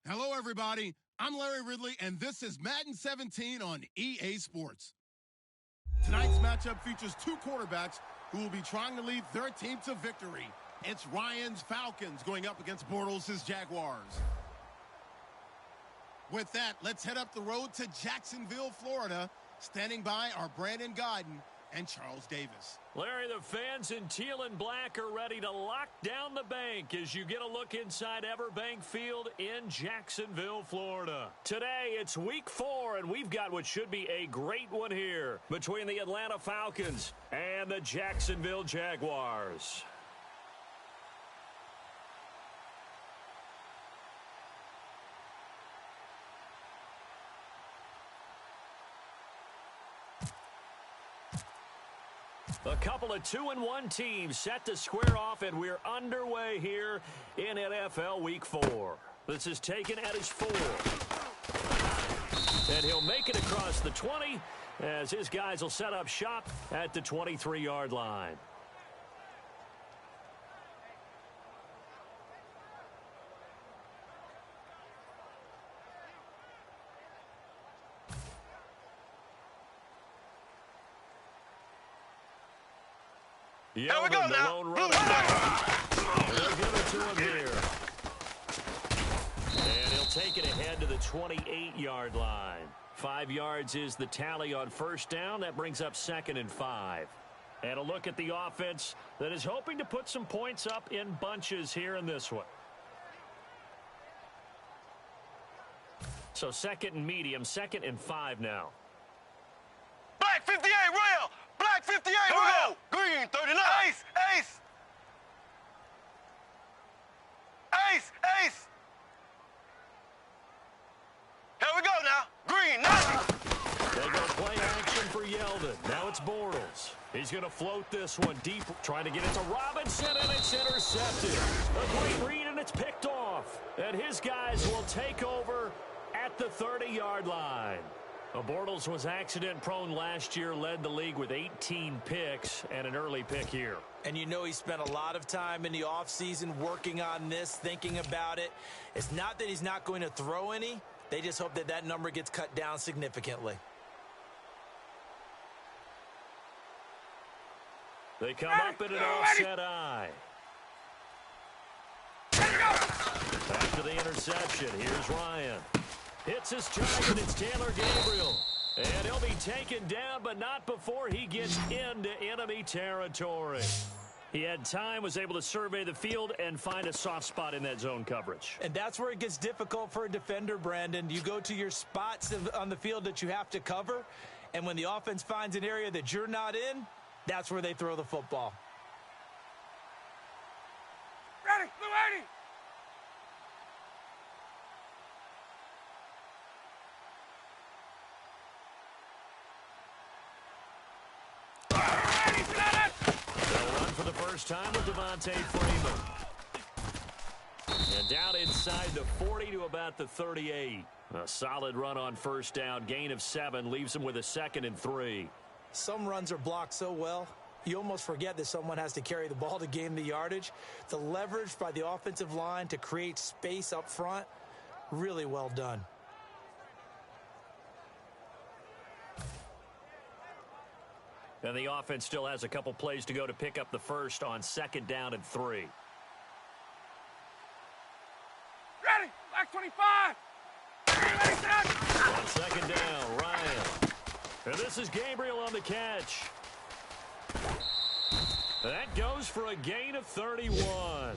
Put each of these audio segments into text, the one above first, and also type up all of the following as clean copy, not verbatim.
Hello, everybody. I'm Larry Ridley, and this is Madden 17 on EA Sports. Tonight's matchup features two quarterbacks who will be trying to lead their team to victory. It's Ryan's Falcons going up against Bortles' Jaguars. With that, let's head up the road to Jacksonville, Florida. Standing by are Brandon Godden and Charles Davis. Larry, the fans in teal and black are ready to lock down the bank as you get a look inside Everbank Field in Jacksonville, Florida. Today, it's week 4, and we've got what should be a great one here between the Atlanta Falcons and the Jacksonville Jaguars. A couple of 2-1 teams set to square off, and we're underway here in NFL Week 4. This is taken at his 4. And he'll make it across the 20 as his guys will set up shop at the 23-yard line. Here we go now. Lone running back. They'll give it to him here. And he'll take it ahead to the 28-yard line. 5 yards is the tally on first down. That brings up 2nd and 5. And a look at the offense that is hoping to put some points up in bunches here in this one. So 2nd and medium, 2nd and 5 now. Black 58, Royal. Black 58, Royal. Green 39. Ace, ace. Ace, ace. Here we go now. Green 90. They go play action for Yeldon. Now it's Bortles. He's going to float this one deep, trying to get it to Robinson, and it's intercepted. A great read, and it's picked off. And his guys will take over at the 30-yard line. Bortles was accident-prone last year, led the league with 18 picks and an early pick here. And you know he spent a lot of time in the offseason working on this, thinking about it. It's not that he's not going to throw any. They just hope that that number gets cut down significantly. They come up in an offset eye. After the interception, here's Ryan. Hits his target, it's Taylor Gabriel. And he'll be taken down, but not before he gets into enemy territory. He had time, was able to survey the field and find a soft spot in that zone coverage. And that's where it gets difficult for a defender, Brandon. You go to your spots on the field that you have to cover, and when the offense finds an area that you're not in, that's where they throw the football. Ready, blue 80. First time with Devontae Freeman. And down inside the 40 to about the 38. A solid run on first down. Gain of 7 leaves him with a 2nd and 3. Some runs are blocked so well, you almost forget that someone has to carry the ball to gain the yardage. The leverage by the offensive line to create space up front, really well done. And the offense still has a couple plays to go to pick up the first on 2nd down and 3. Ready, Black 25. Ready, set. On 2nd down, Ryan. And this is Gabriel on the catch. That goes for a gain of 31.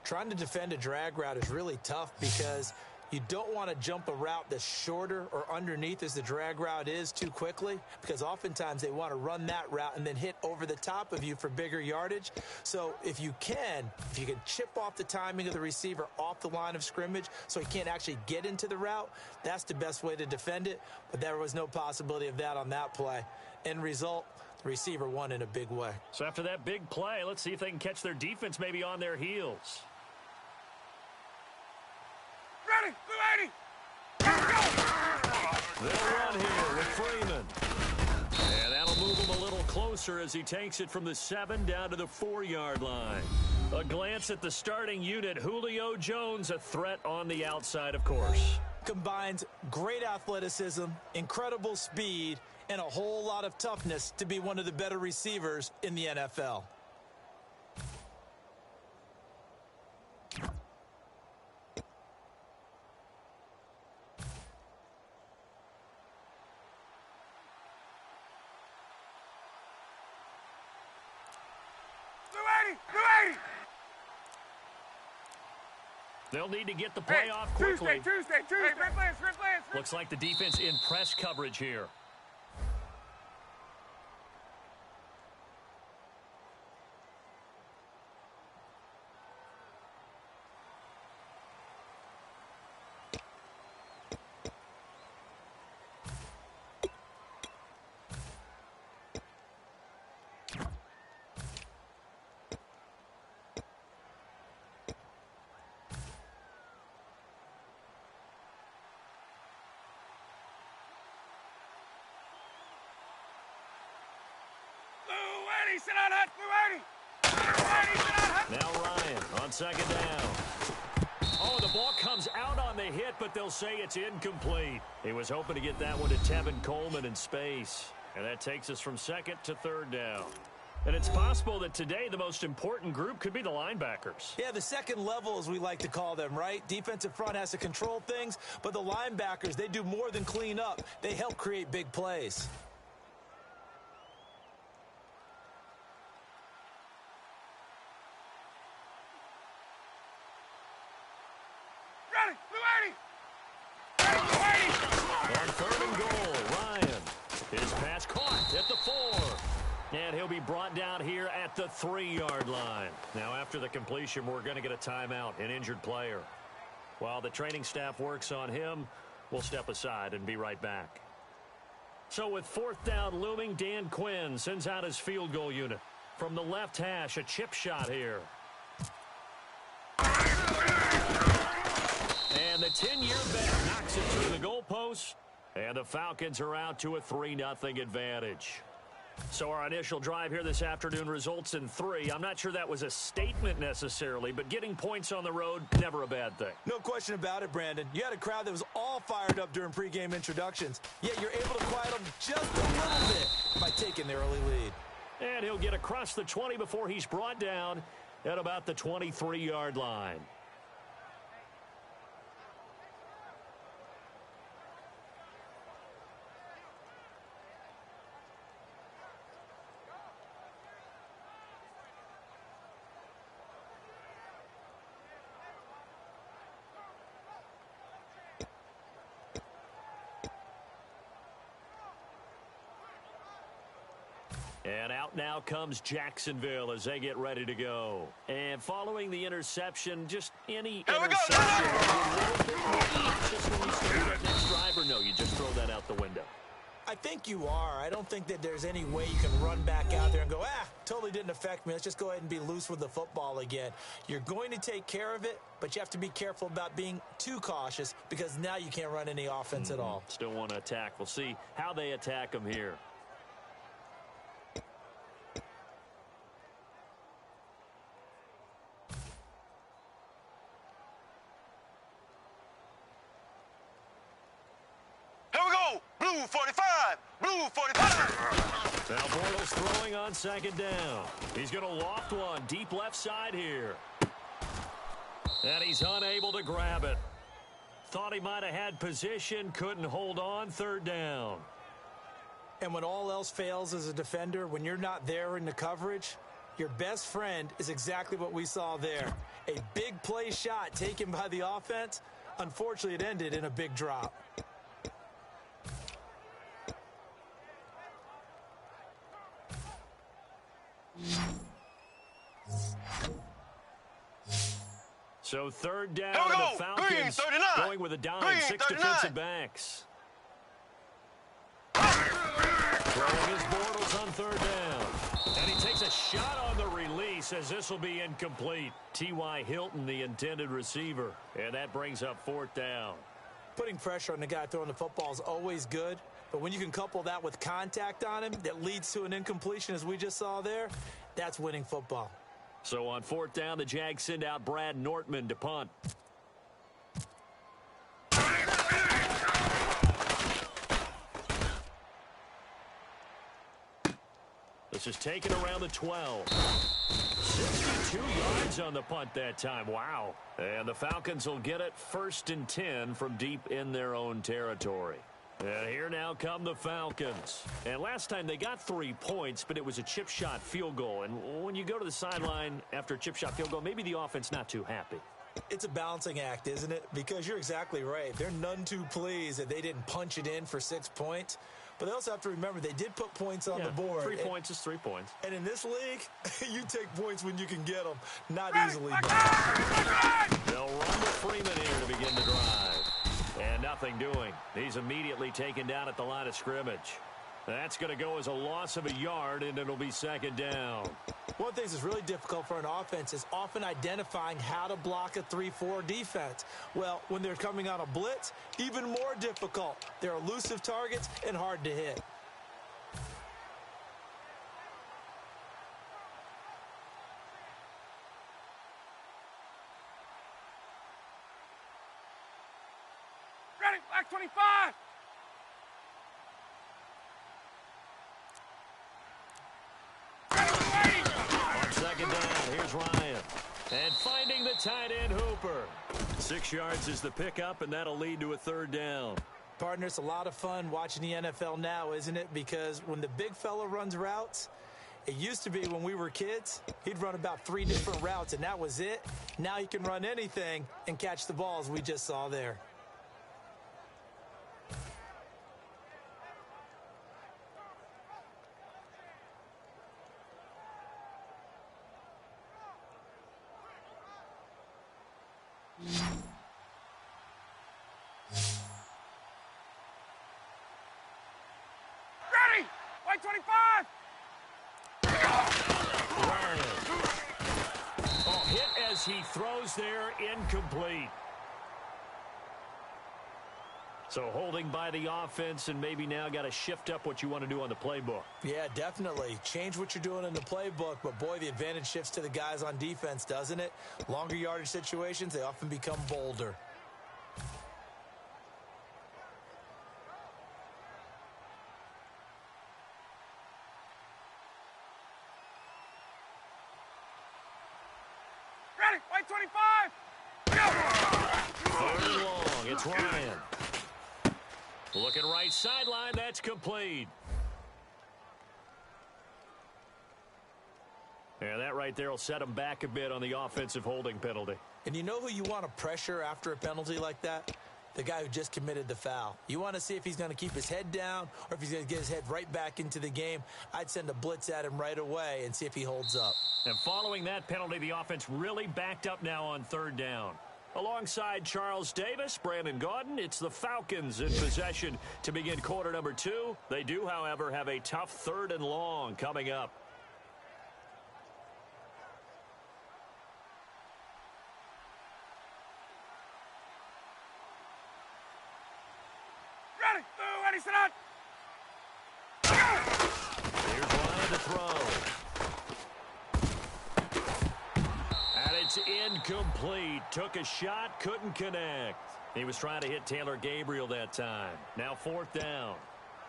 Trying to defend a drag route is really tough because you don't want to jump a route that's shorter or underneath as the drag route is too quickly, because oftentimes they want to run that route and then hit over the top of you for bigger yardage. So if you can chip off the timing of the receiver off the line of scrimmage so he can't actually get into the route, that's the best way to defend it. But there was no possibility of that on that play. End result, the receiver won in a big way. So after that big play, let's see if they can catch their defense maybe on their heels. Ready, blue 80. Here we go. They'll run here with Freeman. And that'll move him a little closer as he takes it from the 7 down to the 4-yard line. A glance at the starting unit. Julio Jones, a threat on the outside, of course. Combines great athleticism, incredible speed, and a whole lot of toughness to be one of the better receivers in the NFL. They'll need to get the play off quickly. Tuesday. Looks like the defense in press coverage here. Now Ryan on second down. Oh, the ball comes out on the hit, but they'll say it's incomplete. He was hoping to get that one to Tevin Coleman in space. And that takes us from second to third down. And it's possible that today the most important group could be the linebackers. Yeah, the second level, as we like to call them, right? Defensive front has to control things, but the linebackers, they do more than clean up. They help create big plays. On third and goal, Ryan. His pass caught at the 4. And he'll be brought down here at the 3-yard line. Now, after the completion, we're going to get a timeout, an injured player. While the training staff works on him, we'll step aside and be right back. So with fourth down looming, Dan Quinn sends out his field goal unit. From the left hash, a chip shot here. And the 10-year bet knocks it through the goalpost. And the Falcons are out to a 3-0 advantage. So our initial drive here this afternoon results in 3. I'm not sure that was a statement necessarily, but getting points on the road, never a bad thing. No question about it, Brandon. You had a crowd that was all fired up during pregame introductions, yet you're able to quiet them just a little bit by taking the early lead. And he'll get across the 20 before he's brought down at about the 23-yard line. And out now comes Jacksonville as they get ready to go. And following the interception, just any interception. Just when you start that next drive, or no, you just throw that out the window? I think you are. I don't think that there's any way you can run back out there and go, totally didn't affect me. Let's just go ahead and be loose with the football again. You're going to take care of it, but you have to be careful about being too cautious because now you can't run any offense at all. Still want to attack. We'll see how they attack them here. Blue 45! Blue 45! Now Bortles throwing on second down. He's going to loft one deep left side here. And he's unable to grab it. Thought he might have had position, couldn't hold on, third down. And when all else fails as a defender, when you're not there in the coverage, your best friend is exactly what we saw there. A big play shot taken by the offense. Unfortunately, it ended in a big drop. So third down, and the Falcons going with a dime, 6 defensive backs. Throwing his Bortles on third down. And he takes a shot on the release as this will be incomplete. T.Y. Hilton, the intended receiver. And that brings up fourth down. Putting pressure on the guy throwing the football is always good. But when you can couple that with contact on him that leads to an incompletion as we just saw there, that's winning football. So on 4th down, the Jags send out Brad Nortman to punt. This is taken around the 12. 62 yards on the punt that time. Wow. And the Falcons will get it 1st and 10 from deep in their own territory. And here now come the Falcons. And last time they got 3 points, but it was a chip shot field goal. And when you go to the sideline after a chip shot field goal, maybe the offense not too happy. It's a balancing act, isn't it? Because you're exactly right. They're none too pleased that they didn't punch it in for 6 points. But they also have to remember they did put points on the board. 3 points is 3 points. And in this league, you take points when you can get them, not easily done. They'll run to Freeman here to begin the drive. And nothing doing. He's immediately taken down at the line of scrimmage. That's going to go as a loss of a yard, and it'll be 2nd down. One thing that's really difficult for an offense is often identifying how to block a 3-4 defense. Well, when they're coming on a blitz, even more difficult. They're elusive targets and hard to hit. Ready, Black 25. On 2nd down, here's Ryan. And finding the tight end Hooper. 6 yards is the pickup, and that'll lead to a 3rd down. Partner, it's a lot of fun watching the NFL now, isn't it? Because when the big fella runs routes, it used to be when we were kids, he'd run about 3 different routes, and that was it. Now he can run anything and catch the balls we just saw there. Ready, White 25. Ryan. Oh, hit as he throws there, incomplete. So holding by the offense, and maybe now got to shift up what you want to do on the playbook. Yeah, definitely. Change what you're doing in the playbook, but boy, the advantage shifts to the guys on defense, doesn't it? Longer yardage situations, they often become bolder. Ready, White 25. Go. 3rd and long, it's Ryan. Looking right sideline, that's complete. And that right there will set him back a bit on the offensive holding penalty. And you know who you want to pressure after a penalty like that? The guy who just committed the foul. You want to see if he's going to keep his head down or if he's going to get his head right back into the game. I'd send a blitz at him right away and see if he holds up. And following that penalty, the offense really backed up now on 3rd down. Alongside Charles Davis, Brandon Gaudin, it's the Falcons in possession to begin quarter number 2. They do, however, have a tough 3rd and long coming up. Ready, ready, set out. Here's Ryan to throw. And it's incomplete. Took a shot, couldn't connect. He was trying to hit Taylor Gabriel that time. Now 4th down.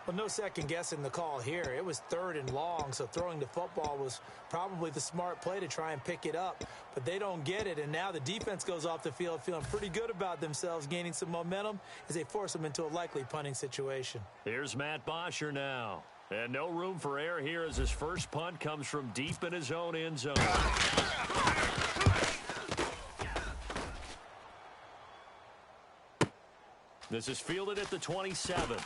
Well, no second guessing the call here. It was 3rd and long, so throwing the football was probably the smart play to try and pick it up. But they don't get it, and now the defense goes off the field feeling pretty good about themselves, gaining some momentum as they force them into a likely punting situation. Here's Matt Bosher now. And no room for error here as his first punt comes from deep in his own end zone. This is fielded at the 27.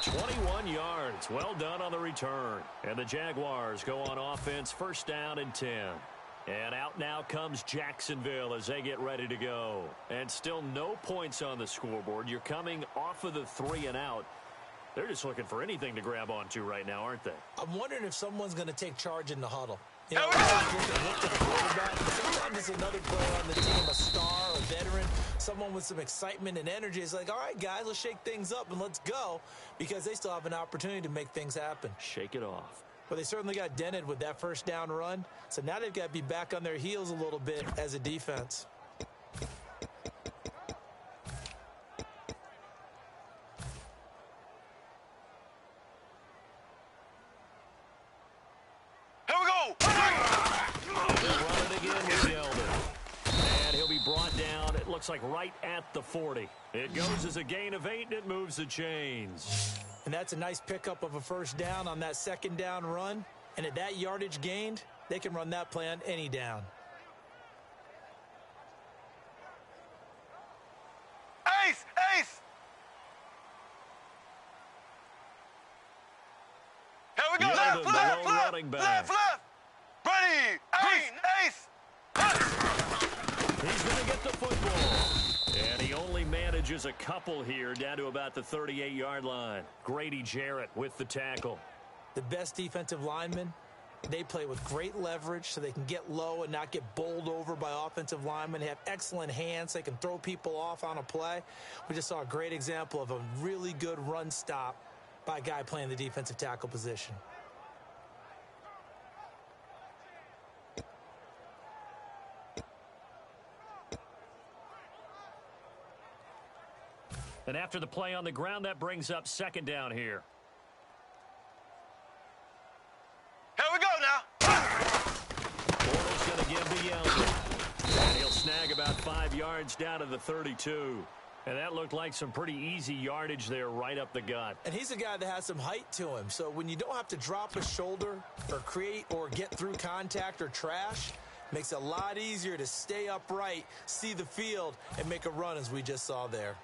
21 yards. Well done on the return. And the Jaguars go on offense, 1st down and 10. And out now comes Jacksonville as they get ready to go. And still no points on the scoreboard. You're coming off of the 3 and out. They're just looking for anything to grab onto right now, aren't they? I'm wondering if someone's going to take charge in the huddle. You know, sometimes it's another player on the team, a star, a veteran, someone with some excitement and energy. It's like, all right, guys, let's shake things up and let's go, because they still have an opportunity to make things happen. Shake it off. Well, they certainly got dented with that first down run, so now they've got to be back on their heels a little bit as a defense. Here we go. They'll run it again with Yeldon. And he'll be brought down, it looks like right at the 40. It goes as a gain of 8, and it moves the chains. And that's a nice pickup of a first down on that second down run. And at that yardage gained, they can run that play on any down. Ace, ace. Here we go. Yeldon, Left, the left, lone left, running back. left, left. Ready. Ace, ace. He's going to get the football. And he only manages a couple here down to about the 38-yard line. Grady Jarrett with the tackle. The best defensive linemen, they play with great leverage so they can get low and not get bowled over by offensive linemen. They have excellent hands. They can throw people off on a play. We just saw a great example of a really good run stop by a guy playing the defensive tackle position. And after the play on the ground, that brings up second down here. Here we go now. Bortles going to give to Yeldon. And he'll snag about 5 yards down to the 32. And that looked like some pretty easy yardage there right up the gut. And he's a guy that has some height to him. So when you don't have to drop a shoulder or create or get through contact or trash, makes it a lot easier to stay upright, see the field, and make a run as we just saw there.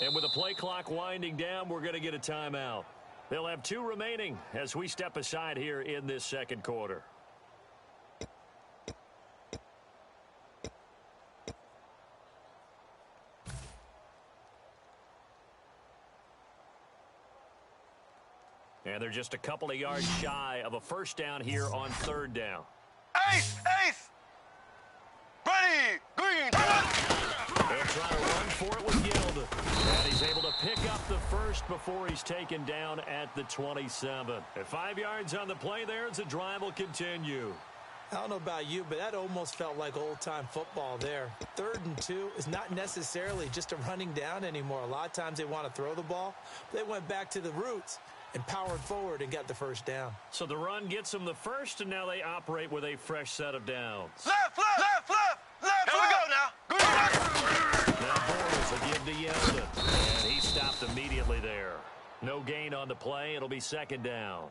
And with the play clock winding down, we're going to get a timeout. They'll have 2 remaining as we step aside here in this second quarter. And they're just a couple of yards shy of a first down here on third down. Ace, ace. Ready, green. They'll try to run for it with Yeldon. And he's able to pick up the first before he's taken down at the 27. At 5 yards on the play there as the drive will continue. I don't know about you, but that almost felt like old-time football there. 3rd and 2 is not necessarily just a running down anymore. A lot of times they want to throw the ball. They went back to the roots and powered forward and got the first down. So the run gets them the first, and now they operate with a fresh set of downs. Left, left, left, left, left. Here we go now. Green. Now Bortles will give to Yeldon, and he stopped immediately there. No gain on the play. It'll be second down.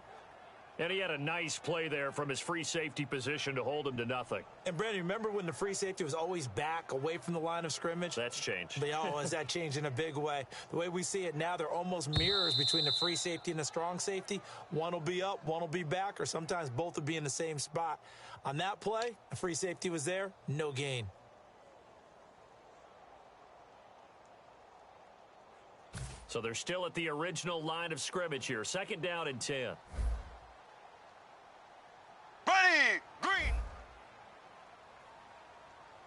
And he had a nice play there from his free safety position to hold him to nothing. And, Brandon, remember when the free safety was always back away from the line of scrimmage? That's changed. But, oh, has that changed in a big way? The way we see it now, they're almost mirrors between the free safety and the strong safety. One will be up, one will be back, or sometimes both will be in the same spot. On that play, the free safety was there, no gain. So they're still at the original line of scrimmage here. Second down and 10. Ready, green.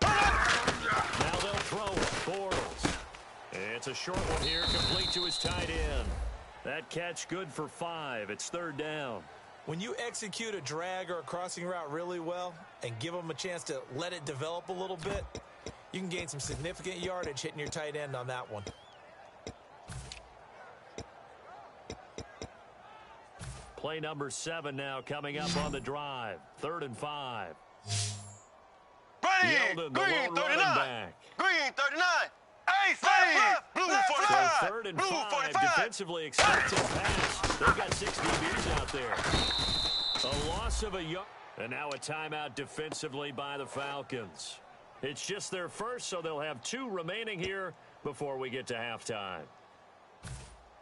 Now they'll throw it. Bortles. It's a short one here, complete to his tight end. That catch good for 5. It's third down. When you execute a drag or a crossing route really well and give them a chance to let it develop a little bit, you can gain some significant yardage hitting your tight end on that one. Play number 7 now coming up on the drive. 3rd and 5. Ready, Yeldon, the green, lone 39. running back. Green, 39. Ace, left, blue, So 45. 3rd and Blue, 5, 45. defensively accepted pass. They've got 6 DBs out there. A loss of a yard. And now a timeout defensively by the Falcons. It's just their first, so they'll have 2 remaining here before we get to halftime.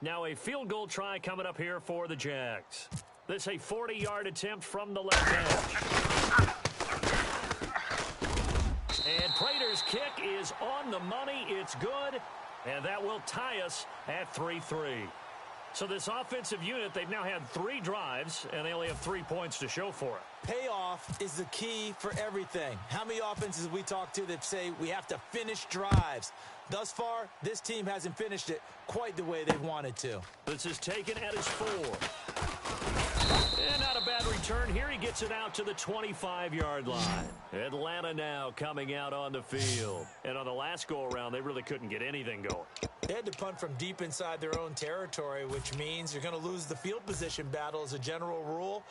Now a field goal try coming up here for the Jags. This a 40-yard attempt from the left edge. And Prater's kick is on the money. It's good. And that will tie us at 3-3. So this offensive unit, they've now had 3 drives, and they only have 3 points to show for it. Payoff is the key for everything. How many offenses we talk to that say we have to finish drives? Thus far, this team hasn't finished it quite the way they wanted to. This is taken at his 4. And not a bad return here. He gets it out to the 25-yard line. Atlanta now coming out on the field. And on the last go-around, they really couldn't get anything going. They had to punt from deep inside their own territory, which means you're going to lose the field position battle as a general rule.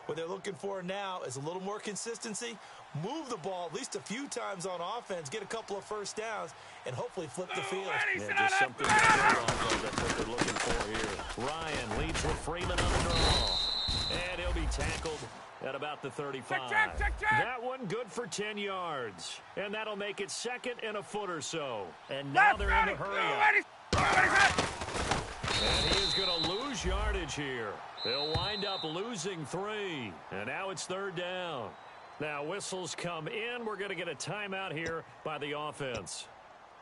What they're looking for now is a little more consistency, move the ball at least a few times on offense, get a couple of first downs, and hopefully flip the field. Yeah, just something to build off of. That's what they're looking for here. Ryan leads with Freeman on the draw. And he'll be tackled at about the 35. Check. That one good for 10 yards. And that'll make it 2nd and a foot or so. And now they're in the hurry up. And he is going to lose yardage here. They'll wind up losing 3. And now it's 3rd down. Now whistles come in. We're going to get a timeout here by the offense.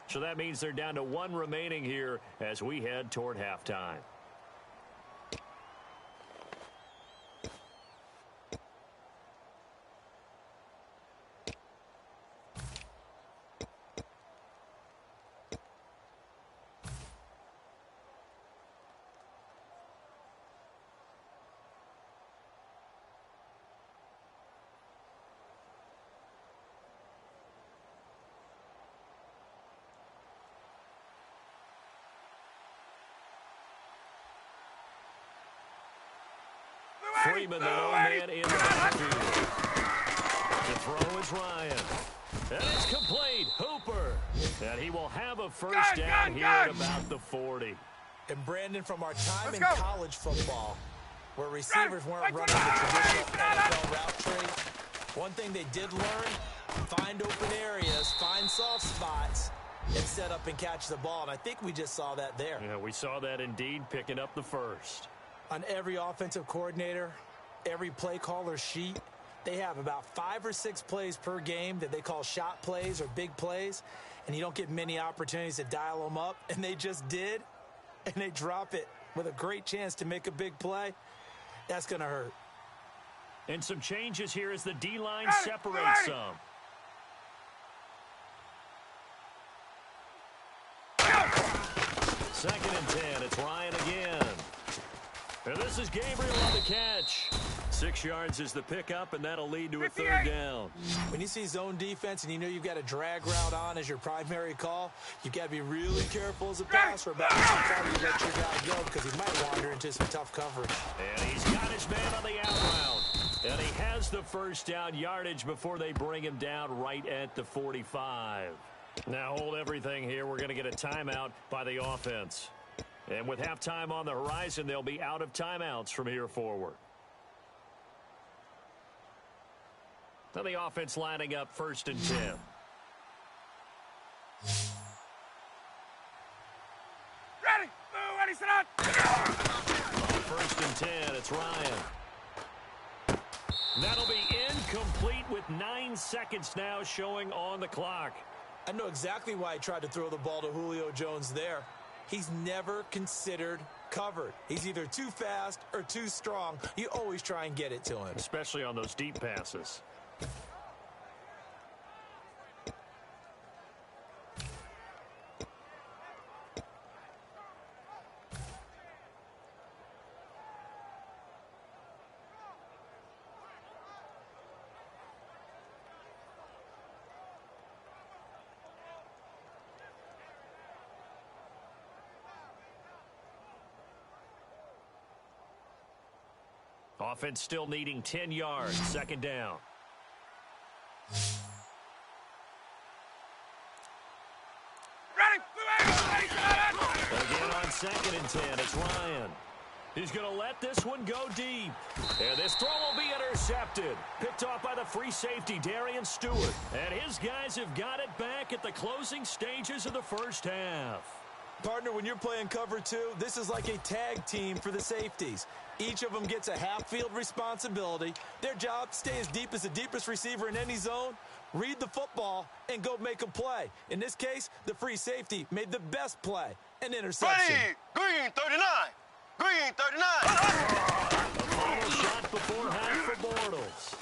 So that means they're down to 1 remaining here as we head toward halftime. Freeman, the lone man in the backfield. The throw is Ryan. And it's complete. Hooper. And he will have a first down here at about the 40. And Brandon, from our time in college football, where receivers weren't running the traditional NFL route tree, one thing they did learn, find open areas, find soft spots, and set up and catch the ball. And I think we just saw that there. Yeah, we saw that indeed, picking up the first. On every offensive coordinator, every play caller sheet, they have about 5 or 6 plays per game that they call shot plays or big plays, and you don't get many opportunities to dial them up, and they just did, and they drop it with a great chance to make a big play. That's going to hurt. And some changes here as the D-line separates some. Second and 10, it's Ryan again. And this is Gabriel on the catch. 6 yards is the pickup, and that'll lead to a 3rd down. When you see zone defense and you know you've got a drag route on as your primary call, you've got to be really careful as a passer about how far you let your guy go because he might wander into some tough coverage. And he's got his man on the out route. And he has the first down yardage before they bring him down right at the 45. Now hold everything here. We're going to get a timeout by the offense. And with halftime on the horizon, they'll be out of timeouts from here forward. Now the offense lining up 1st and 10. Ready, set out. On 1st and 10, it's Ryan. That'll be incomplete with 9 seconds now showing on the clock. I know exactly why he tried to throw the ball to Julio Jones there. He's never considered covered. He's either too fast or too strong. You always try and get it to him. Especially on those deep passes. Offense still needing 10 yards. 2nd down. Ready, Again on 2nd and 10, it's Ryan. He's going to let this one go deep. And this throw will be intercepted. Picked off by the free safety, Darian Stewart. And his guys have got it back at the closing stages of the first half. Partner, when you're playing cover 2, this is like a tag team for the safeties. Each of them gets a half-field responsibility. Their job, stay as deep as the deepest receiver in any zone, read the football, and go make a play. In this case, the free safety made the best play, an interception. Ready, green, 39. Green 39. The final shot before half for Bortles.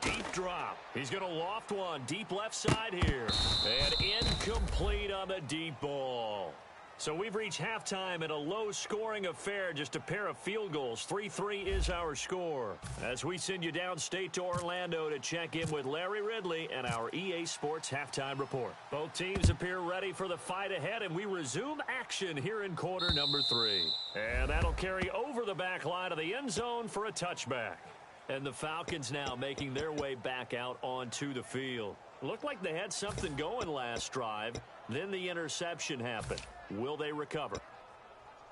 Deep drop. He's going to loft one deep left side here. And incomplete on the deep ball. So we've reached halftime in a low-scoring affair, just a pair of field goals. 3-3 is our score. As we send you downstate to Orlando to check in with Larry Ridley and our EA Sports Halftime Report. Both teams appear ready for the fight ahead, and we resume action here in quarter number 3. And that'll carry over the back line of the end zone for a touchback. And the Falcons now making their way back out onto the field. Looked like they had something going last drive. Then the interception happened. Will they recover?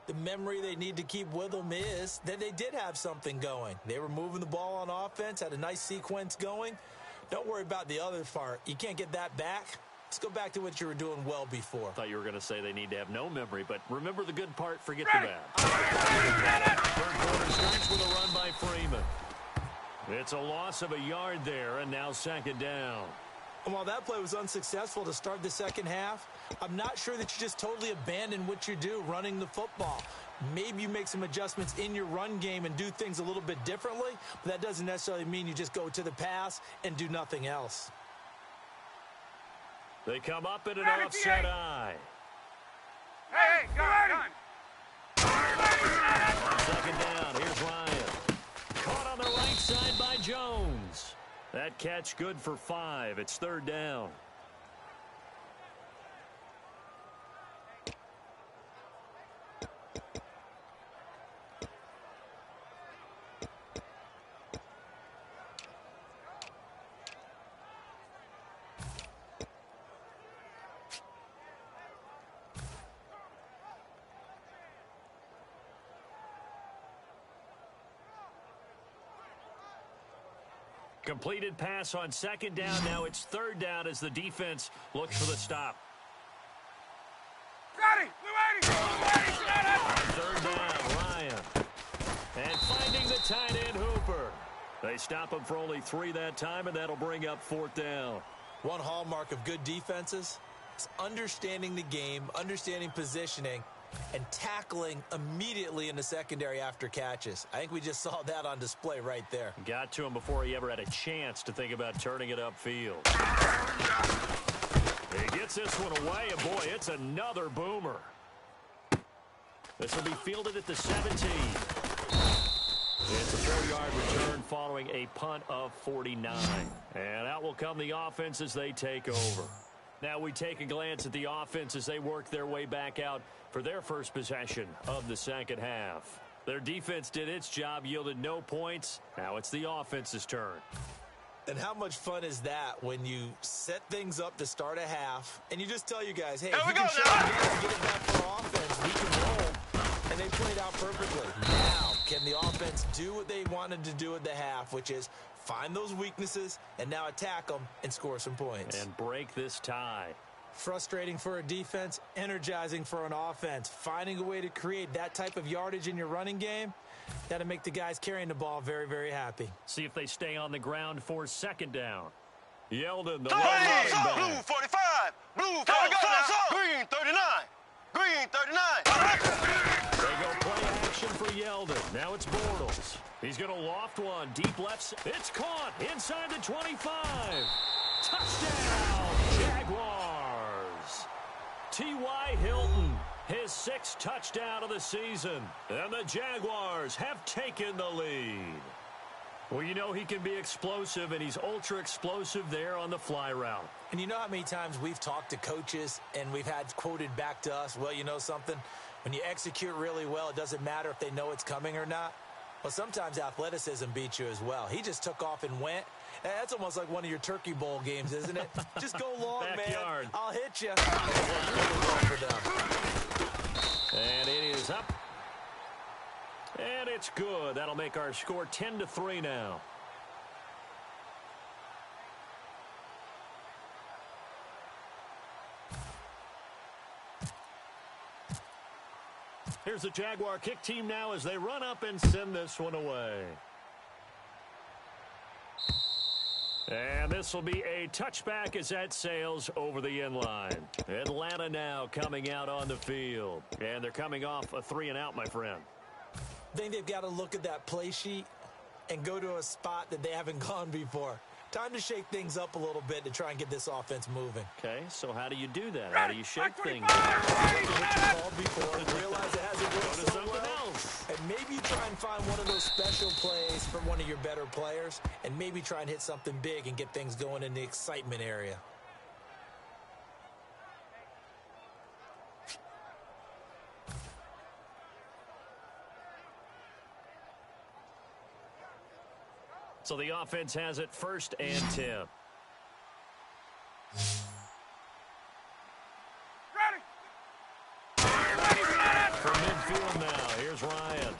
The memory they need to keep with them is that they did have something going. They were moving the ball on offense, had a nice sequence going. Don't worry about the other part. You can't get that back. Let's go back to what you were doing well before. I thought you were going to say they need to have no memory, but remember the good part, forget the bad. Third quarter starts with a run by Freeman. It's a loss of a yard there, and now second down. And while that play was unsuccessful to start the second half, I'm not sure that you just totally abandon what you do running the football. Maybe you make some adjustments in your run game and do things a little bit differently, but that doesn't necessarily mean you just go to the pass and do nothing else. They come up in an offset eye. Hey, gun. On second down, here's Ryan. Caught on the right side by Jones. That catch good for 5. It's third down. Completed pass on second down. Now it's third down as the defense looks for the stop. Ready. We're waiting. Third down, Ryan. And finding the tight end, Hooper. They stop him for only 3 that time, and that'll bring up fourth down. One hallmark of good defenses is understanding the game, understanding positioning, and tackling immediately in the secondary after catches. I think we just saw that on display right there. Got to him before he ever had a chance to think about turning it upfield. He gets this one away, and boy, it's another boomer. This will be fielded at the 17. It's a 4-yard return following a punt of 49. And out will come the offense as they take over. Now we take a glance at the offense as they work their way back out for their first possession of the second half. Their defense did its job, yielded no points. Now it's the offense's turn. And how much fun is that when you set things up to start a half and you just tell you guys, hey, if you can show and get it back for offense, we can roll. And they played out perfectly. Now, can the offense do what they wanted to do at the half, which is find those weaknesses and now attack them and score some points. And break this tie. Frustrating for a defense, energizing for an offense. Finding a way to create that type of yardage in your running game, that'll make the guys carrying the ball very, very happy. See if they stay on the ground for second down. Yeldon, the Hey, running blue back. 45. Blue 45. Green 39. Green 39. They go play action for Yeldon. Now it's Bortles. He's going to loft one deep left. It's caught inside the 25. Touchdown, Jaguars. T.Y. Hilton, his 6th touchdown of the season. And the Jaguars have taken the lead. Well, you know he can be explosive, and he's ultra-explosive there on the fly route. And you know how many times we've talked to coaches and we've had quoted back to us, well, you know something? When you execute really well, it doesn't matter if they know it's coming or not. Well, sometimes athleticism beats you as well. He just took off and went. That's almost like one of your Turkey Bowl games, isn't it? Just go long, Backyard. man. I'll hit you. And it is up. And it's good. That'll make our score 10-3 now. Here's the Jaguar kick team now as they run up and send this one away. And this will be a touchback as that sails over the end line. Atlanta now coming out on the field. And they're coming off a 3-and-out, my friend. I think they've got to look at that play sheet and go to a spot that they haven't gone before. Time to shake things up a little bit to try and get this offense moving. Okay, so how do you do that? How do you shake things Look up? at what you called before and realize it hasn't Go worked to so something well. else. And maybe you try and find one of those special plays from one of your better players and maybe try and hit something big and get things going in the excitement area. So the offense has it 1st and 10. From midfield now, here's Ryan.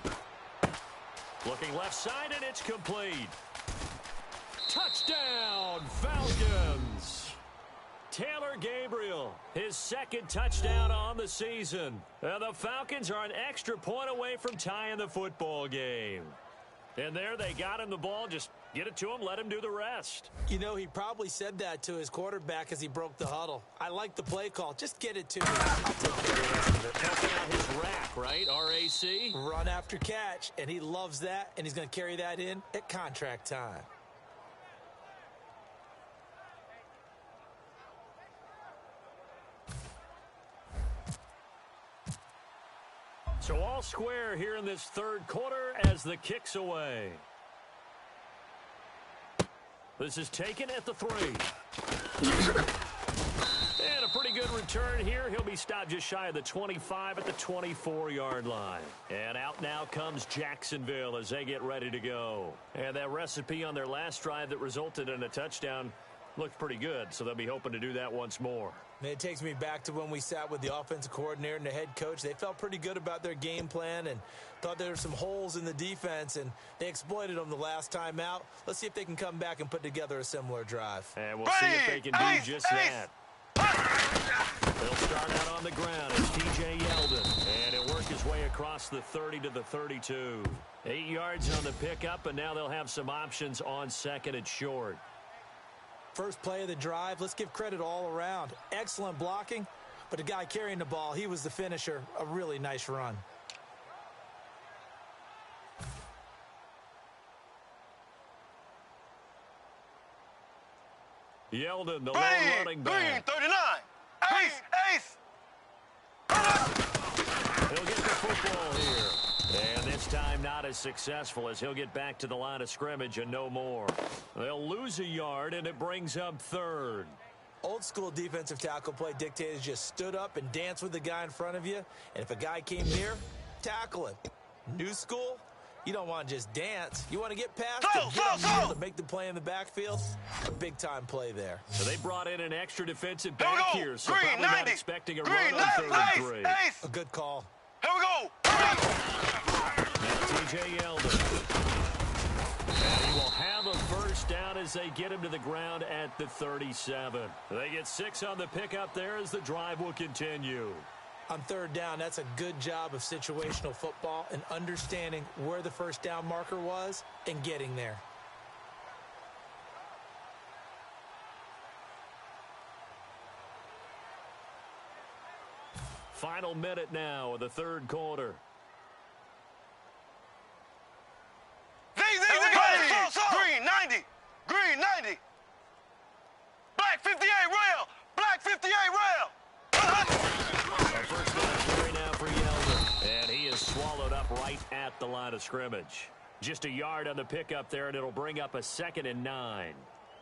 Looking left side, and it's complete. Touchdown, Falcons! Taylor Gabriel, his 2nd touchdown on the season. And the Falcons are an extra point away from tying the football game. And there they got him the ball. Just get it to him, let him do the rest. You know, he probably said that to his quarterback as he broke the huddle. I like the play call. Just get it to me. I'll take care of the rest of it. Helping out his rack, right? RAC? Run after catch, and he loves that, and he's going to carry that in at contract time. So all square here in this 3rd quarter as the kick's away. This is taken at the 3. And a pretty good return here. He'll be stopped just shy of the 25 at the 24-yard line. And out now comes Jacksonville as they get ready to go. And that recipe on their last drive that resulted in a touchdown looked pretty good, so they'll be hoping to do that once more. And it takes me back to when we sat with the offensive coordinator and the head coach. They felt pretty good about their game plan and thought there were some holes in the defense, and they exploited them the last time out. Let's see if they can come back and put together a similar drive. And we'll see if they can do just that. They'll start out on the ground as T.J. Yeldon, and he'll work his way across the 30 to the 32. 8 yards on the pickup, and now they'll have some options on 2nd and short. First play of the drive, let's give credit all around. Excellent blocking, but the guy carrying the ball, he was the finisher. A really nice run. Yeldon, the lone running back. 39. Ace, ace. He'll get the football here. And this time not as successful as he'll get back to the line of scrimmage and no more. They'll lose a yard, and it brings up 3rd. Old school defensive tackle play dictators just stood up and danced with the guy in front of you. And if a guy came near, tackle him. New school, you don't want to just dance. You want to get past him, get on the field, and make the play in the backfield. A big-time play there. So they brought in an extra defensive back here, so Green, probably 90. not expecting a Green, run on 3rd and 3. Ace. A good call. Here we go. Now T.J. Yeldon. And he will have a first down as they get him to the ground at the 37. They get 6 on the pickup there as the drive will continue. On 3rd down, that's a good job of situational football and understanding where the first down marker was and getting there. Final minute now of the 3rd quarter. Green 90. Green 90. Black 58 rail. Black 58 rail. A first down carry now for Yeldon. And he is swallowed up right at the line of scrimmage. Just a yard on the pickup there, and it'll bring up a 2nd and 9.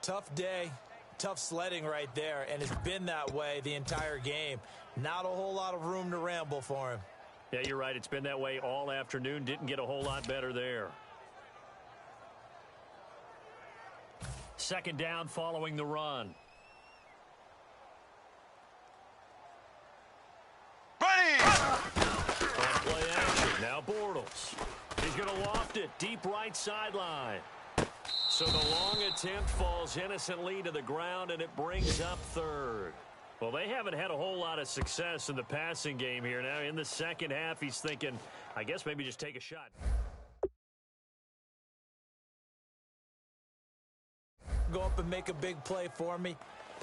Tough day, tough sledding right there, and it's been that way the entire game. Not a whole lot of room to ramble for him. Yeah, you're right. It's been that way all afternoon. Didn't get a whole lot better there. 2nd down following the run. Ready. On play action. Now Bortles. He's going to loft it deep right sideline. So the long attempt falls innocently to the ground, and it brings up 3rd. Well, they haven't had a whole lot of success in the passing game here. Now, in the second half, he's thinking, I guess maybe just take a shot. Go up and make a big play for me.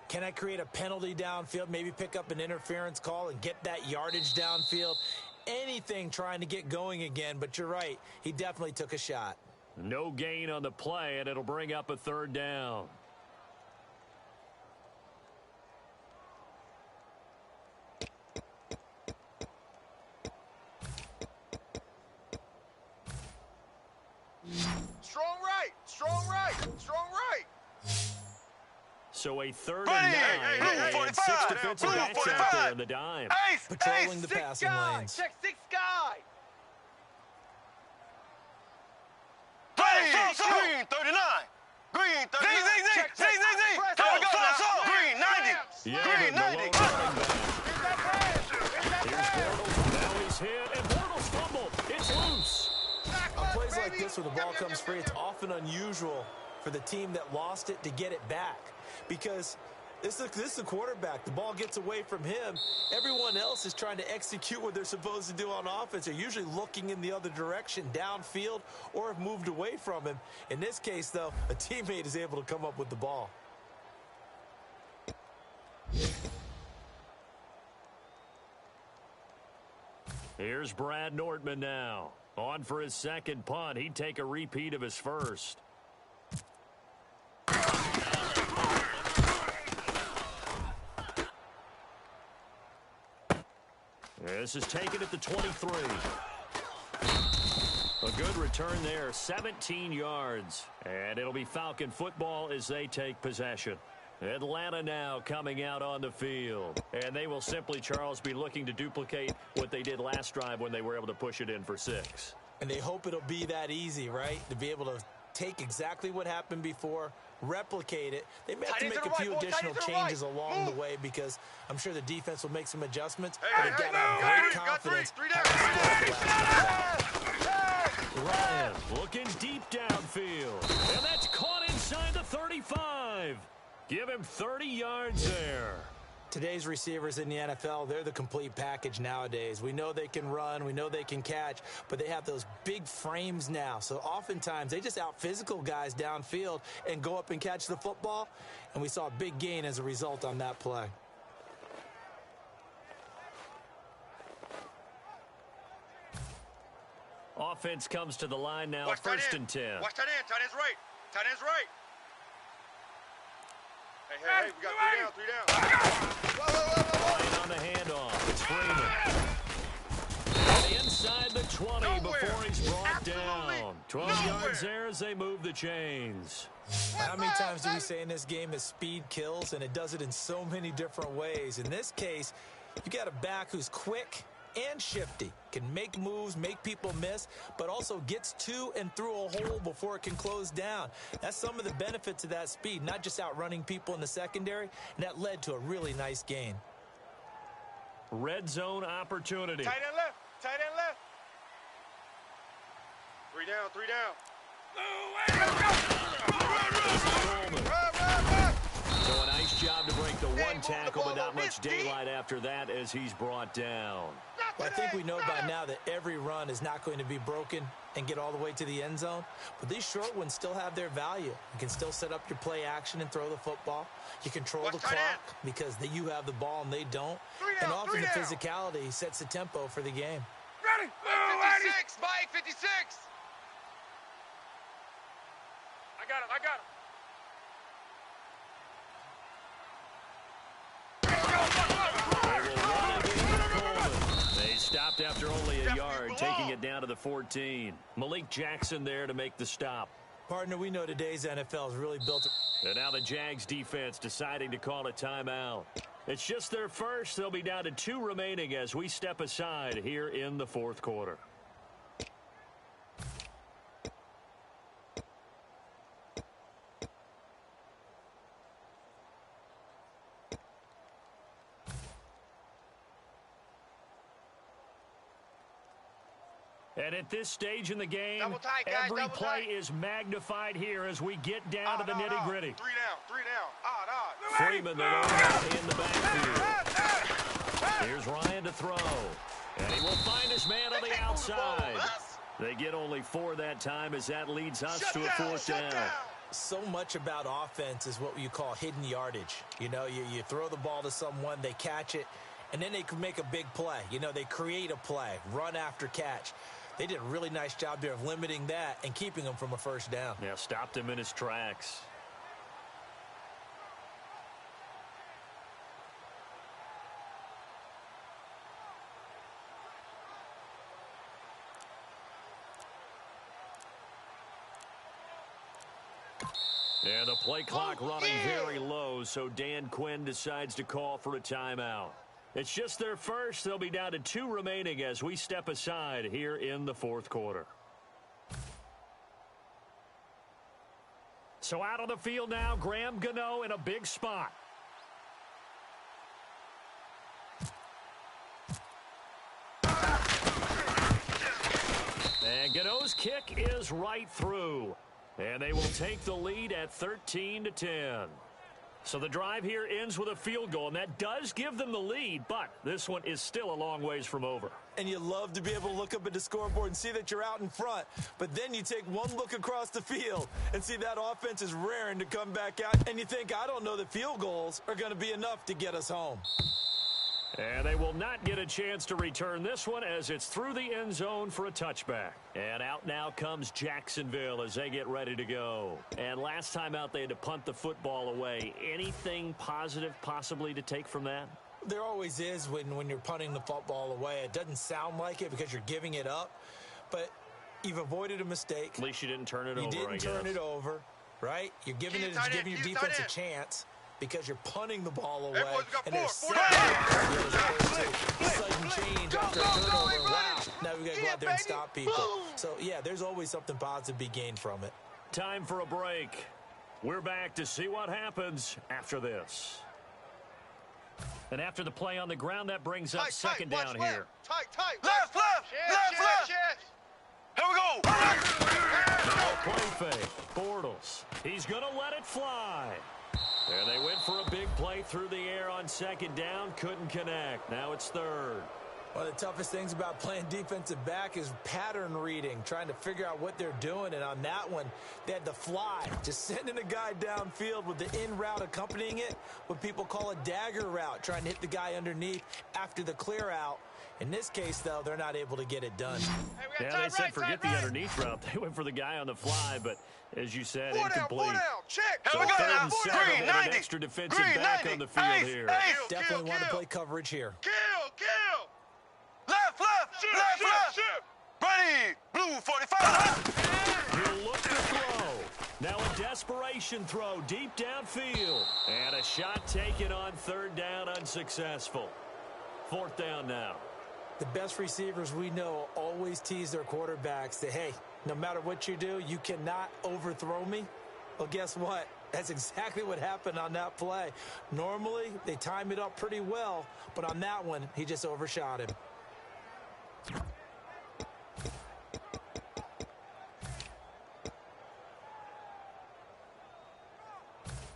Can I create a penalty downfield, maybe pick up an interference call and get that yardage downfield? anything trying to get going again, but you're right. He definitely took a shot. No gain on the play, and it'll bring up a third down. Strong right, strong right, strong right. So a third Hey, and hey, 9, hey, and 45, 6 defensive blue backs out 45. there in the dime. Ace, Patrolling the six passing guy. lanes. Check 6 guy. Play, green 39. Green 39. Zing. Green 90. Yeah, Green but 90. Malone running back. Here's Bortles. Now he's hit, and Bortles fumbled. It's loose. On plays like this where the ball comes free, it's often unusual for the team that lost it to get it back, because this is the quarterback. The ball gets away from him. Everyone else is trying to execute what they're supposed to do on offense. They're usually looking in the other direction, downfield, or have moved away from him. In this case, though, a teammate is able to come up with the ball. Here's Brad Nortman now. On for his second punt. He'd take a repeat of his first. This is taken at the 23. A good return there, 17 yards. And it'll be Falcon football as they take possession. Atlanta now coming out on the field. And they will simply, Charles, be looking to duplicate what they did last drive when they were able to push it in for 6. And they hope it'll be that easy, right? To be able to take exactly what happened before, replicate it. They may have to make a few additional changes along the way, because I'm sure the defense will make some adjustments. But they've got to have great confidence. Ryan looking deep downfield. And that's caught inside the 35. Give him 30 yards there. Today's receivers in the NFL, they're the complete package nowadays. We know they can run, we know they can catch, but they have those big frames now. So oftentimes they just out-physical guys downfield and go up and catch the football. And we saw a big gain as a result on that play. Offense comes to the line now, Watch first tight and 10. Watch tight end. Tight end's right. Tight end's right. Hey, we got 3 down. Ryan on the handoff. It's Freeman. Inside the 20 before he's brought down. 12 yards there as they move the chains. How many times do we say in this game that speed kills, and it does it in so many different ways? In this case, you got a back who's quick and shifty, can make moves, make people miss, but also gets to and through a hole before it can close down. That's some of the benefits of that speed, not just outrunning people in the secondary, and that led to a really nice gain. Red zone opportunity. Tight end left. Tight end left. 3 down. 3 down. So a nice job to break the one tackle, but not much daylight after that as he's brought down. Well, I think we know by now that every run is not going to be broken and get all the way to the end zone. But these short ones still have their value. You can still set up your play action and throw the football. You control the clock because you have the ball and they don't. And often the physicality sets the tempo for the game. Ready? 56, Mike, 56. I got him. They stopped after only a yard, taking it down to the 14. Malik Jackson there to make the stop. Partner, we know today's NFL is really built. And now the Jags defense deciding to call a timeout. It's just their first. They'll be down to 2 remaining as we step aside here in the fourth quarter. And at this stage in the game, Double tight, guys, every double play tight. is magnified here as we get down to the nitty-gritty. 3 down. Odd. Freeman, the runner, in the backfield. Here's Ryan to throw. And he will find his man on the outside. They get only 4 that time as that leads us to a 4th down. So much about offense is what you call hidden yardage. You know, you throw the ball to someone, they catch it, and then they can make a big play. You know, they create a play, run after catch. They did a really nice job there of limiting that and keeping him from a first down. Yeah, stopped him in his tracks. And the play clock running very low, so Dan Quinn decides to call for a timeout. It's just their first. They'll be down to 2 remaining as we step aside here in the fourth quarter. So out on the field now, Graham Gano in a big spot. And Gano's kick is right through. And they will take the lead at 13-10. So the drive here ends with a field goal, and that does give them the lead, but this one is still a long ways from over. And you love to be able to look up at the scoreboard and see that you're out in front, but then you take one look across the field and see that offense is raring to come back out, and you think, I don't know that field goals are going to be enough to get us home. And they will not get a chance to return this one as it's through the end zone for a touchback. And out now comes Jacksonville as they get ready to go. And last time out they had to punt the football away. Anything positive possibly to take from that? There always is when you're punting the football away. It doesn't sound like it because you're giving it up, but you've avoided a mistake. At least you didn't turn it over, I guess. You didn't turn it over, right? You're giving your defense a chance because you're punting the ball away. And there's sudden change after a turnover. Wow, now we've got to go out there and stop people. So, yeah, there's always something positive to be gained from it. Time for a break. We're back to see what happens after this. And after the play on the ground, that brings up second down here. Tight. Left. Here we go. Play fake. Bortles. He's going to let it fly. And they went for a big play through the air on second down. Couldn't connect. Now it's third. One of the toughest things about playing defensive back is pattern reading, trying to figure out what they're doing. And on that one, they had to fly, just sending a guy downfield with the in route accompanying it, what people call a dagger route, trying to hit the guy underneath after the clear out. In this case, though, they're not able to get it done. Hey, they said forget the underneath route. They went for the guy on the fly, but as you said, incomplete. Check. So Here we go now. Green, an extra defensive back on the field here. Definitely want to play coverage here. Kill. Left. Ready. Blue 45. He'll look to throw. Now a desperation throw deep downfield. And a shot taken on third down, unsuccessful. Fourth down now. The best receivers we know always tease their quarterbacks that, hey, no matter what you do, you cannot overthrow me. Well, guess what? That's exactly what happened on that play. Normally, they time it up pretty well, but on that one, he just overshot him.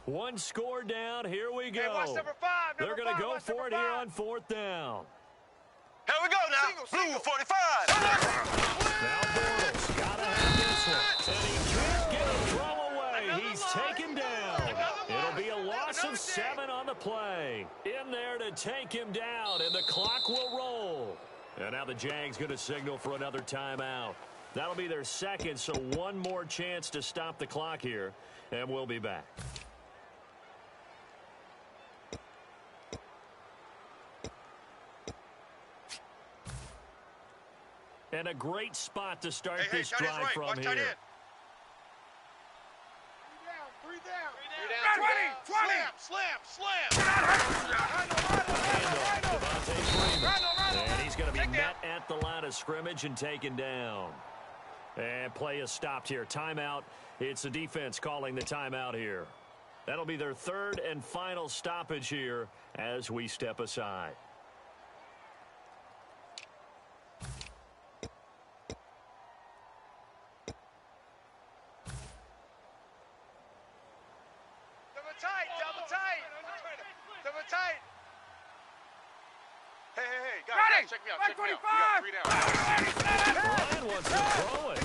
One score down. Here we go. Hey, watch number 5. They're going to go for it here on fourth down. Here we go now. Blue 45. Now Bortles got to have this one. And he can't get a throw away. He's taken down. It'll be a loss of 7 on the play. In there to take him down, and the clock will roll. And now the Jags going to signal for another timeout. That'll be their second, so one more chance to stop the clock here, and we'll be back. And a great spot to start this drive from here. 3 down. 20. And he's going to be met at the line of scrimmage and taken down. And play is stopped here. Timeout. It's the defense calling the timeout here. That'll be their third and final stoppage here as we step aside. Double tight. Hey, guys, check me out. We got 3 down. Brian wants to throw it.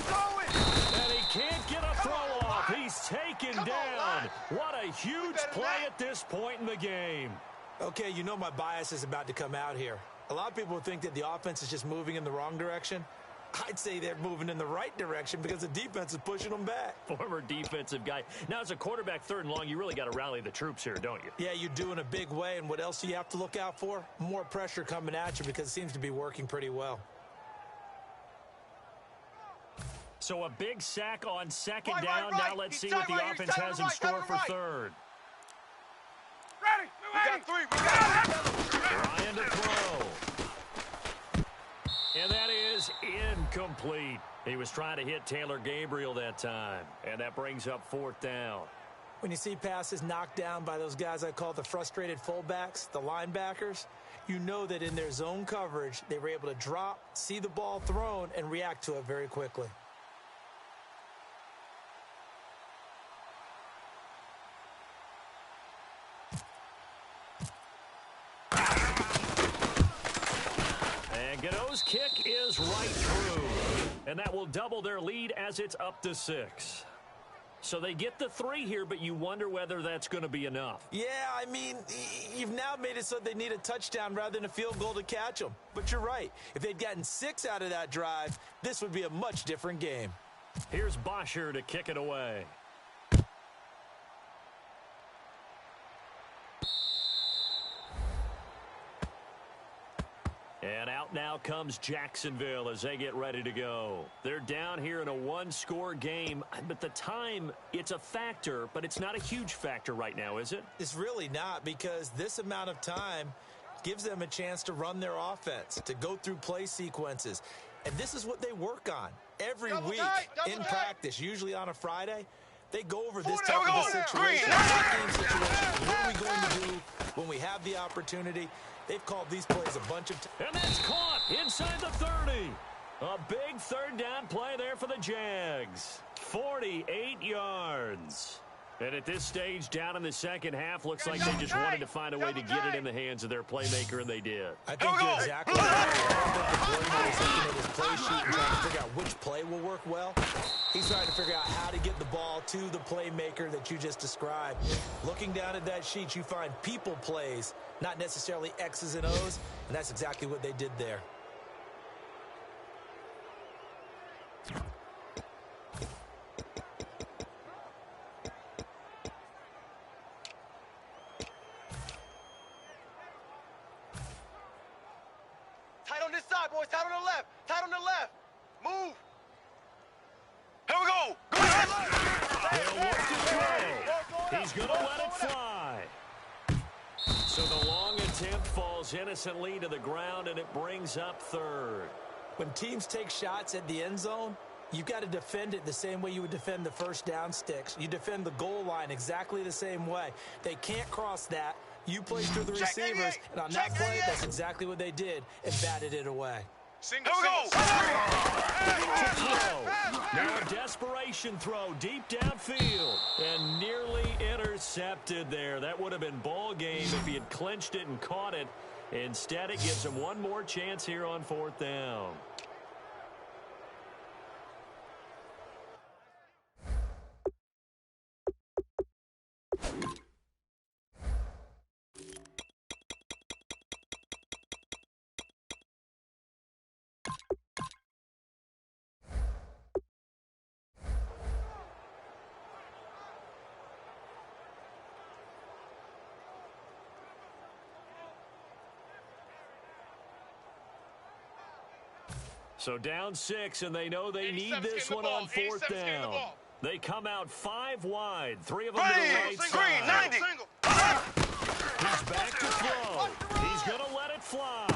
And he can't get a throw off. He's taken down. What a huge play at this point in the game. Okay, you know my bias is about to come out here. A lot of people think that the offense is just moving in the wrong direction. I'd say they're moving in the right direction because the defense is pushing them back. Former defensive guy. Now, as a quarterback, 3rd and long, you really got to rally the troops here, don't you? Yeah, you do in a big way. And what else do you have to look out for? More pressure coming at you because it seems to be working pretty well. So a big sack on 2nd down. Now let's see what the offense has in store for 3rd. Ready. We got 3. We got 3. Ryan to throw. And that is incomplete. He was trying to hit Taylor Gabriel that time. And that brings up 4th down. When you see passes knocked down by those guys I call the frustrated fullbacks, the linebackers, you know that in their zone coverage, they were able to drop, see the ball thrown, and react to it very quickly. Godot's kick is right through. And that will double their lead as it's up to 6. So they get the 3 here, but you wonder whether that's going to be enough. Yeah, I mean, you've now made it so they need a touchdown rather than a field goal to catch them. But you're right. If they'd gotten 6 out of that drive, this would be a much different game. Here's Bosher to kick it away. And out now comes Jacksonville as they get ready to go. They're down here in a 1-score game, but the time, it's a factor, but it's not a huge factor right now, is it? It's really not, because this amount of time gives them a chance to run their offense, to go through play sequences. And this is what they work on every week in practice, usually on a Friday. They go over this type of a situation, game situation. What are we going to do when we have the opportunity? They've called these plays a bunch of times. And that's caught inside the 30. A big 3rd down play there for the Jags. 48 yards. And at this stage, down in the second half, looks like they just wanted to find a way to get it in the hands of their playmaker, and they did. I think you're exactly right. I think the coordinator is looking at his play sheet and trying to figure out which play will work well. He's trying to figure out how to get the ball to the playmaker that you just described. Looking down at that sheet, you find people plays, not necessarily X's and O's, and that's exactly what they did there. Tight on this side, boys. Tight on the left. Tight on the left. Move. Here we go. Go ahead. He'll look to throw. He's going to let it fly. So the long attempt falls innocently to the ground, and it brings up 3rd. When teams take shots at the end zone, you've got to defend it the same way you would defend the 1st down sticks. You defend the goal line exactly the same way. They can't cross that. You play through the receivers, and on that play, that's exactly what they did, and batted it away. Here we go. Now a desperation throw deep downfield, and nearly intercepted there. That would have been ball game if he had clinched it and caught it. Instead, it gives him one more chance here on 4th down. So down 6, and they know they need this one on 4th down. They come out 5 wide, 3 of them to the right side. He's back to throw. He's going to let it fly.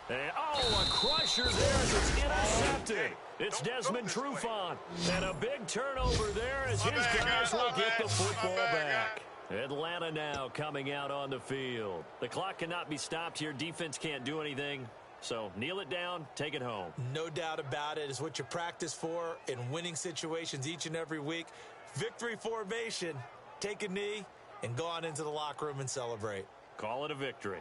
And, a crusher there as it's intercepted. It's Desmond Trufant. And a big turnover there as his guys will get the football back. Atlanta now coming out on the field. The clock cannot be stopped here. Defense can't do anything. So kneel it down, take it home. No doubt about it. It's what you practice for in winning situations each and every week. Victory formation. Take a knee and go on into the locker room and celebrate. Call it a victory.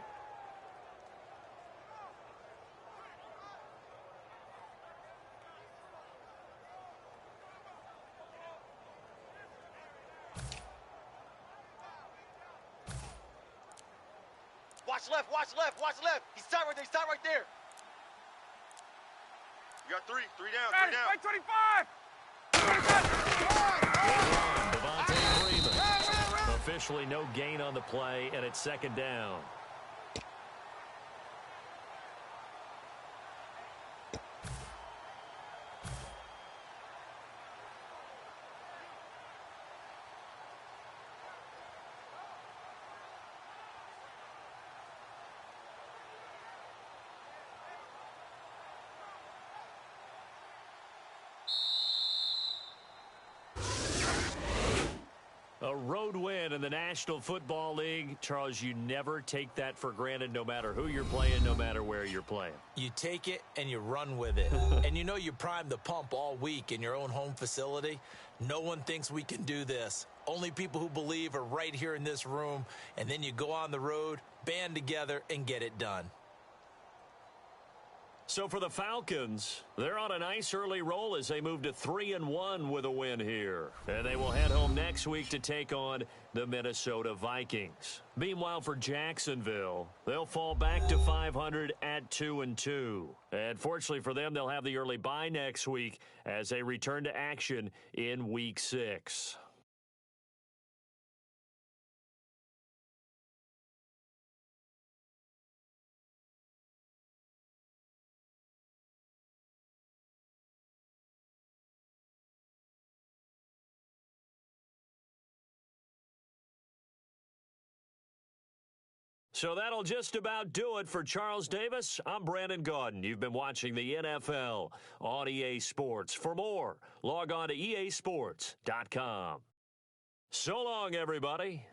Watch left, watch left, watch left. He's tied right there, he's tied right there. You got three down, Ready, three down. right 25. Devontae Freeman. Officially no gain on the play, and it's second down. A road win in the National Football League. Charles, you never take that for granted no matter who you're playing, no matter where you're playing. You take it and you run with it. And you know you primed the pump all week in your own home facility. No one thinks we can do this. Only people who believe are right here in this room. And then you go on the road, band together, and get it done. So for the Falcons, they're on a nice early roll as they move to 3-1 with a win here. And they will head home next week to take on the Minnesota Vikings. Meanwhile, for Jacksonville, they'll fall back to 500 at 2-2. And fortunately for them, they'll have the early bye next week as they return to action in Week 6. So that'll just about do it for Charles Davis. I'm Brandon Gaudin. You've been watching the NFL on EA Sports. For more, log on to easports.com. So long, everybody.